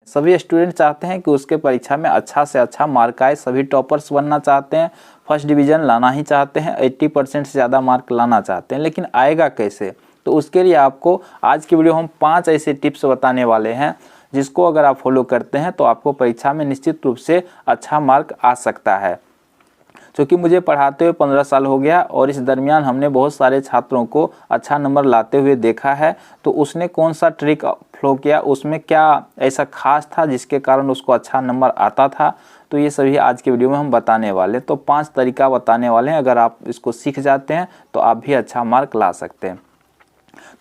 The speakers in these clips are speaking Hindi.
सभी स्टूडेंट चाहते हैं कि उसके परीक्षा में अच्छा से अच्छा मार्क आए, सभी टॉपर्स बनना चाहते हैं, फर्स्ट डिवीज़न लाना ही चाहते हैं, 80% से ज़्यादा मार्क लाना चाहते हैं। लेकिन आएगा कैसे? तो उसके लिए आपको आज की वीडियो हम 5 ऐसे टिप्स बताने वाले हैं जिसको अगर आप फॉलो करते हैं तो आपको परीक्षा में निश्चित रूप से अच्छा मार्क आ सकता है। क्योंकि मुझे पढ़ाते हुए 15 साल हो गया और इस दरमियान हमने बहुत सारे छात्रों को अच्छा नंबर लाते हुए देखा है। तो उसने कौन सा ट्रिक फॉलो किया, उसमें क्या ऐसा खास था जिसके कारण उसको अच्छा नंबर आता था, तो ये सभी आज के वीडियो में हम बताने वाले। तो 5 तरीका बताने वाले हैं, अगर आप इसको सीख जाते हैं तो आप भी अच्छा मार्क ला सकते हैं।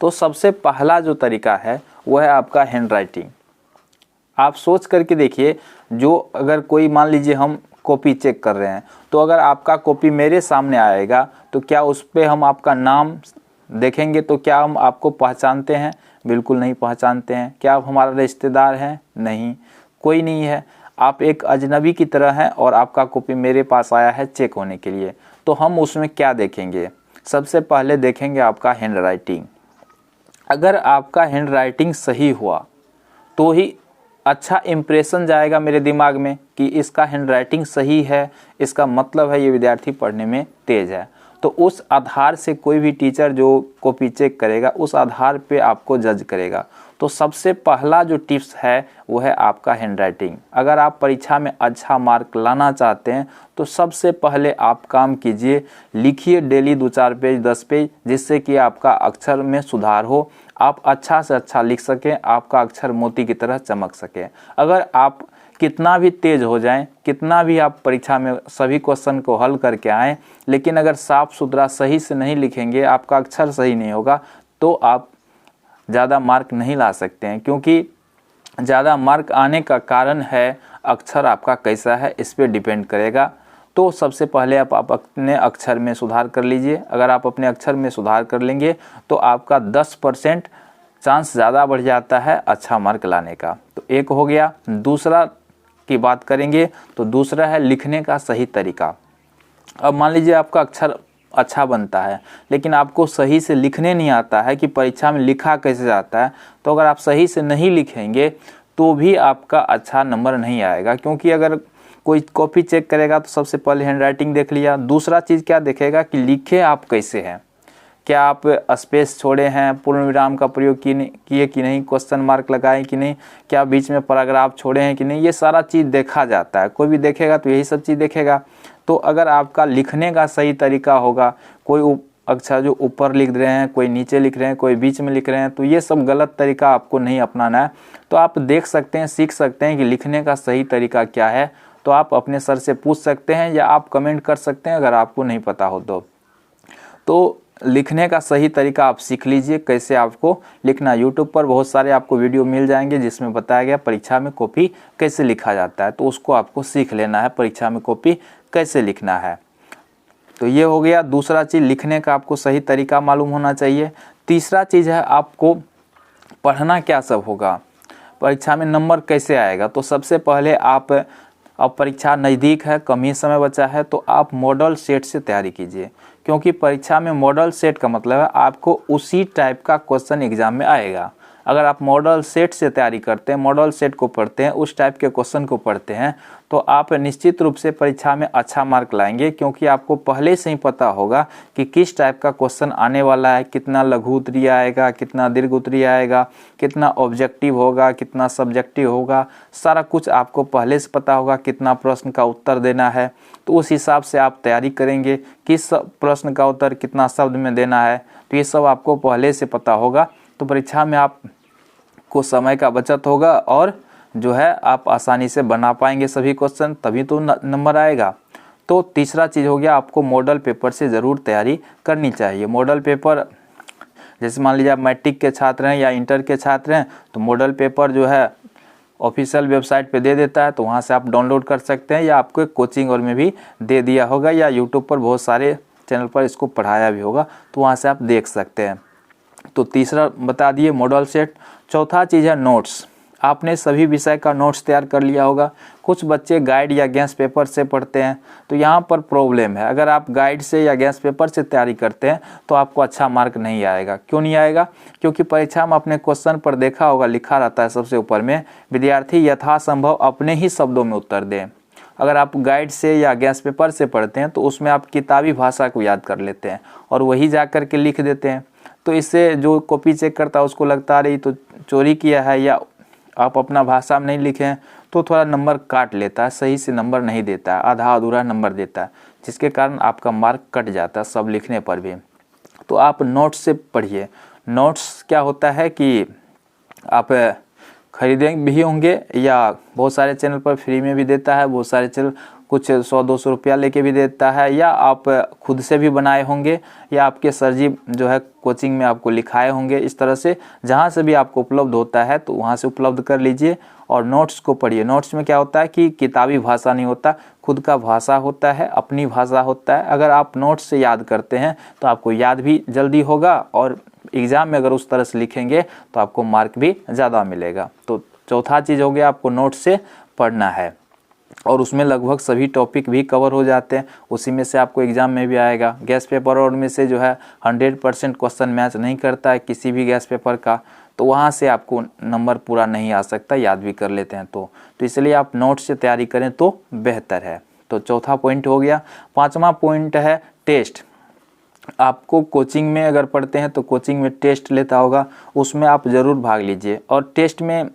तो सबसे पहला जो तरीका है वो है आपका हैंड राइटिंग। आप सोच करके देखिए, जो अगर कोई मान लीजिए हम कॉपी चेक कर रहे हैं, तो अगर आपका कॉपी मेरे सामने आएगा तो क्या उस पर हम आपका नाम देखेंगे तो क्या हम आपको पहचानते हैं? बिल्कुल नहीं पहचानते हैं। क्या आप हमारा रिश्तेदार हैं? नहीं, कोई नहीं है। आप एक अजनबी की तरह हैं और आपका कॉपी मेरे पास आया है चेक होने के लिए। तो हम उसमें क्या देखेंगे? सबसे पहले देखेंगे आपका हैंड राइटिंग। अगर आपका हैंड राइटिंग सही हुआ तो ही अच्छा इम्प्रेशन जाएगा मेरे दिमाग में कि इसका हैंड राइटिंग सही है, इसका मतलब है ये विद्यार्थी पढ़ने में तेज है। तो उस आधार से कोई भी टीचर जो कॉपी चेक करेगा उस आधार पे आपको जज करेगा। तो सबसे पहला जो टिप्स है वो है आपका हैंड राइटिंग। अगर आप परीक्षा में अच्छा मार्क लाना चाहते हैं तो सबसे पहले आप काम कीजिए, लिखिए डेली 2-4 पेज 10 पेज, जिससे कि आपका अक्षर में सुधार हो, आप अच्छा से अच्छा लिख सकें, आपका अक्षर मोती की तरह चमक सके। अगर आप कितना भी तेज हो जाएं, कितना भी आप परीक्षा में सभी क्वेश्चन को हल करके आएँ, लेकिन अगर साफ सुथरा सही से नहीं लिखेंगे, आपका अक्षर सही नहीं होगा, तो आप ज़्यादा मार्क नहीं ला सकते हैं। क्योंकि ज़्यादा मार्क आने का कारण है अक्षर आपका कैसा है, इस पर डिपेंड करेगा। तो सबसे पहले आप अपने अक्षर में सुधार कर लीजिए। अगर आप अपने अक्षर में सुधार कर लेंगे तो आपका 10% चांस ज़्यादा बढ़ जाता है अच्छा मार्क लाने का। तो एक हो गया। दूसरा की बात करेंगे तो दूसरा है लिखने का सही तरीका। अब मान लीजिए आपका अक्षर अच्छा बनता है लेकिन आपको सही से लिखने नहीं आता है कि परीक्षा में लिखा कैसे जाता है, तो अगर आप सही से नहीं लिखेंगे तो भी आपका अच्छा नंबर नहीं आएगा। क्योंकि अगर कोई कॉपी चेक करेगा तो सबसे पहले हैंड राइटिंग देख लिया, दूसरा चीज़ क्या देखेगा कि लिखे आप कैसे हैं, क्या आप स्पेस छोड़े हैं, पूर्ण विराम का प्रयोग किए कि नहीं, क्वेश्चन मार्क लगाए कि नहीं, क्या बीच में पैराग्राफ छोड़े हैं कि नहीं, ये सारा चीज़ देखा जाता है। कोई भी देखेगा तो यही सब चीज़ देखेगा। तो अगर आपका लिखने का सही तरीका होगा, कोई अक्षर जो ऊपर लिख रहे हैं, कोई नीचे लिख रहे हैं, कोई बीच में लिख रहे हैं, तो ये सब गलत तरीका आपको नहीं अपनाना है। तो आप देख सकते हैं, सीख सकते हैं कि लिखने का सही तरीका क्या है। तो आप अपने सर से पूछ सकते हैं या आप कमेंट कर सकते हैं अगर आपको नहीं पता हो तो लिखने का सही तरीका आप सीख लीजिए, कैसे आपको लिखना। यूट्यूब पर बहुत सारे आपको वीडियो मिल जाएंगे जिसमें बताया गया परीक्षा में कॉपी कैसे लिखा जाता है, तो उसको आपको सीख लेना है, परीक्षा में कॉपी कैसे लिखना है। तो ये हो गया। दूसरा चीज़, लिखने का आपको सही तरीका मालूम होना चाहिए। तीसरा चीज़ है आपको पढ़ना क्या सब होगा, परीक्षा में नंबर कैसे आएगा। तो सबसे पहले अब परीक्षा नज़दीक है, कम ही समय बचा है, तो आप मॉडल सेट से तैयारी कीजिए। क्योंकि परीक्षा में मॉडल सेट का मतलब है आपको उसी टाइप का क्वेश्चन एग्जाम में आएगा। अगर आप मॉडल सेट से तैयारी करते हैं, मॉडल सेट को पढ़ते हैं, उस टाइप के क्वेश्चन को पढ़ते हैं, तो आप निश्चित रूप से परीक्षा में अच्छा मार्क लाएंगे। क्योंकि आपको पहले से ही पता होगा कि किस टाइप का क्वेश्चन आने वाला है, कितना लघु उत्तरीय आएगा, कितना दीर्घ उत्तरीय आएगा, कितना ऑब्जेक्टिव होगा, कितना सब्जेक्टिव होगा, सारा कुछ आपको पहले से पता होगा, कितना प्रश्न का उत्तर देना है। तो उस हिसाब से आप तैयारी करेंगे, किस प्रश्न का उत्तर कितना शब्द में देना है, तो ये सब आपको पहले से पता होगा। तो परीक्षा में आपको समय का बचत होगा और जो है आप आसानी से बना पाएंगे सभी क्वेश्चन, तभी तो नंबर आएगा। तो तीसरा चीज़ हो गया, आपको मॉडल पेपर से ज़रूर तैयारी करनी चाहिए। मॉडल पेपर, जैसे मान लीजिए आप मैट्रिक के छात्र हैं या इंटर के छात्र हैं, तो मॉडल पेपर जो है ऑफिशियल वेबसाइट पे दे देता है, तो वहाँ से आप डाउनलोड कर सकते हैं, या आपको कोचिंग और में भी दे दिया होगा, या यूट्यूब पर बहुत सारे चैनल पर इसको पढ़ाया भी होगा, तो वहाँ से आप देख सकते हैं। तो तीसरा बता दिए मॉडल सेट। चौथा चीज़ है नोट्स। आपने सभी विषय का नोट्स तैयार कर लिया होगा। कुछ बच्चे गाइड या गेस पेपर से पढ़ते हैं, तो यहाँ पर प्रॉब्लम है। अगर आप गाइड से या गेस पेपर से तैयारी करते हैं तो आपको अच्छा मार्क नहीं आएगा। क्यों नहीं आएगा? क्योंकि परीक्षा में अपने क्वेश्चन पर देखा होगा, लिखा रहता है सबसे ऊपर में, विद्यार्थी यथासंभव अपने ही शब्दों में उत्तर दें। अगर आप गाइड से या गेस पेपर से पढ़ते हैं तो उसमें आप किताबी भाषा को याद कर लेते हैं और वही जा कर के लिख देते हैं। तो इससे जो कॉपी चेक करता है उसको लगता है तो चोरी किया है, या आप अपना भाषा में नहीं लिखे हैं, तो थोड़ा नंबर काट लेता है, सही से नंबर नहीं देता है, आधा अधूरा नंबर देता है, जिसके कारण आपका मार्क कट जाता है सब लिखने पर भी। तो आप नोट्स से पढ़िए। नोट्स क्या होता है कि आप खरीदे भी होंगे या बहुत सारे चैनल पर फ्री में भी देता है, बहुत सारे चैनल कुछ 100-200 रुपया लेके भी देता है, या आप खुद से भी बनाए होंगे, या आपके सर जी जो है कोचिंग में आपको लिखाए होंगे। इस तरह से जहाँ से भी आपको उपलब्ध होता है तो वहाँ से उपलब्ध कर लीजिए और नोट्स को पढ़िए। नोट्स में क्या होता है कि किताबी भाषा नहीं होता, खुद का भाषा होता है, अपनी भाषा होता है। अगर आप नोट्स से याद करते हैं तो आपको याद भी जल्दी होगा और एग्ज़ाम में अगर उस तरह से लिखेंगे तो आपको मार्क भी ज़्यादा मिलेगा। तो चौथा चीज़ हो गया, आपको नोट्स से पढ़ना है और उसमें लगभग सभी टॉपिक भी कवर हो जाते हैं। उसी में से आपको एग्ज़ाम में भी आएगा। गैस पेपर और में से जो है 100% क्वेश्चन मैच नहीं करता है किसी भी गैस पेपर का, तो वहाँ से आपको नंबर पूरा नहीं आ सकता, याद भी कर लेते हैं तो इसलिए आप नोट्स से तैयारी करें तो बेहतर है। तो चौथा पॉइंट हो गया। पाँचवा पॉइंट है टेस्ट। आपको कोचिंग में अगर पढ़ते हैं तो कोचिंग में टेस्ट लेता होगा, उसमें आप ज़रूर भाग लीजिए। और टेस्ट में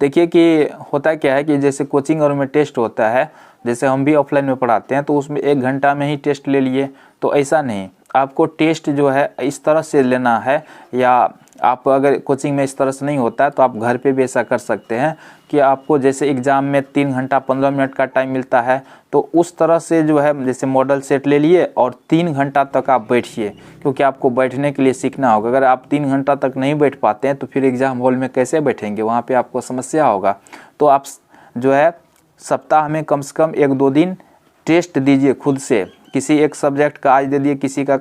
देखिए कि होता क्या है कि जैसे कोचिंग और में टेस्ट होता है, जैसे हम भी ऑफलाइन में पढ़ाते हैं तो उसमें 1 घंटा में ही टेस्ट ले लिए, तो ऐसा नहीं। आपको टेस्ट जो है इस तरह से लेना है, या आप अगर कोचिंग में इस तरह से नहीं होता है तो आप घर पे भी ऐसा कर सकते हैं कि आपको जैसे एग्ज़ाम में 3 घंटा 15 मिनट का टाइम मिलता है, तो उस तरह से जो है जैसे मॉडल सेट ले लिए और 3 घंटा तक आप बैठिए, क्योंकि आपको बैठने के लिए सीखना होगा। अगर आप 3 घंटा तक नहीं बैठ पाते हैं तो फिर एग्ज़ाम हॉल में कैसे बैठेंगे, वहाँ पे आपको समस्या होगा। तो आप जो है सप्ताह में कम से कम 1-2 दिन टेस्ट दीजिए खुद से। किसी एक सब्जेक्ट का आज दे दिए, किसी का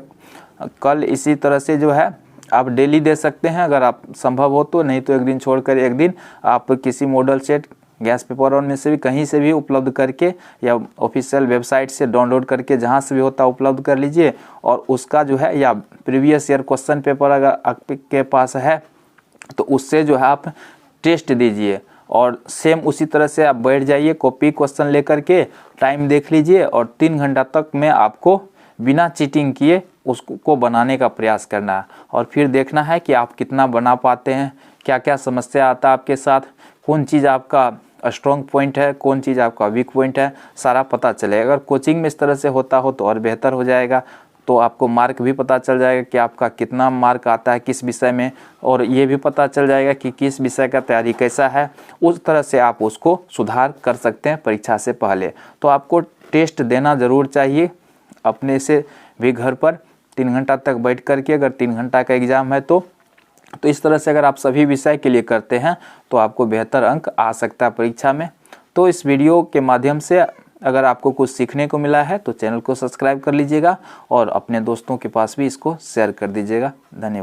कल, इसी तरह से जो है आप डेली दे सकते हैं अगर आप संभव हो तो, नहीं तो 1 दिन छोड़कर 1 दिन आप किसी मॉडल सेट गैस पेपर में से भी कहीं से भी उपलब्ध करके या ऑफिशियल वेबसाइट से डाउनलोड करके जहां से भी होता उपलब्ध कर लीजिए। और उसका जो है या प्रीवियस ईयर क्वेश्चन पेपर अगर आपके पास है तो उससे जो है आप टेस्ट दीजिए और सेम उसी तरह से आप बैठ जाइए, कॉपी क्वेश्चन लेकर के टाइम देख लीजिए और 3 घंटा तक में आपको बिना चीटिंग किए उसको बनाने का प्रयास करना है। और फिर देखना है कि आप कितना बना पाते हैं, क्या क्या समस्या आता है आपके साथ, कौन चीज़ आपका स्ट्रॉन्ग पॉइंट है, कौन चीज़ आपका वीक पॉइंट है, सारा पता चलेगा। अगर कोचिंग में इस तरह से होता हो तो और बेहतर हो जाएगा। तो आपको मार्क भी पता चल जाएगा कि आपका कितना मार्क आता है किस विषय में, और ये भी पता चल जाएगा कि किस विषय का तैयारी कैसा है। उस तरह से आप उसको सुधार कर सकते हैं परीक्षा से पहले। तो आपको टेस्ट देना ज़रूर चाहिए अपने से भी घर पर 3 घंटा तक बैठ कर के, अगर 3 घंटा का एग्ज़ाम है तो इस तरह से अगर आप सभी विषय के लिए करते हैं तो आपको बेहतर अंक आ सकता है परीक्षा में। तो इस वीडियो के माध्यम से अगर आपको कुछ सीखने को मिला है तो चैनल को सब्सक्राइब कर लीजिएगा और अपने दोस्तों के पास भी इसको शेयर कर दीजिएगा। धन्यवाद।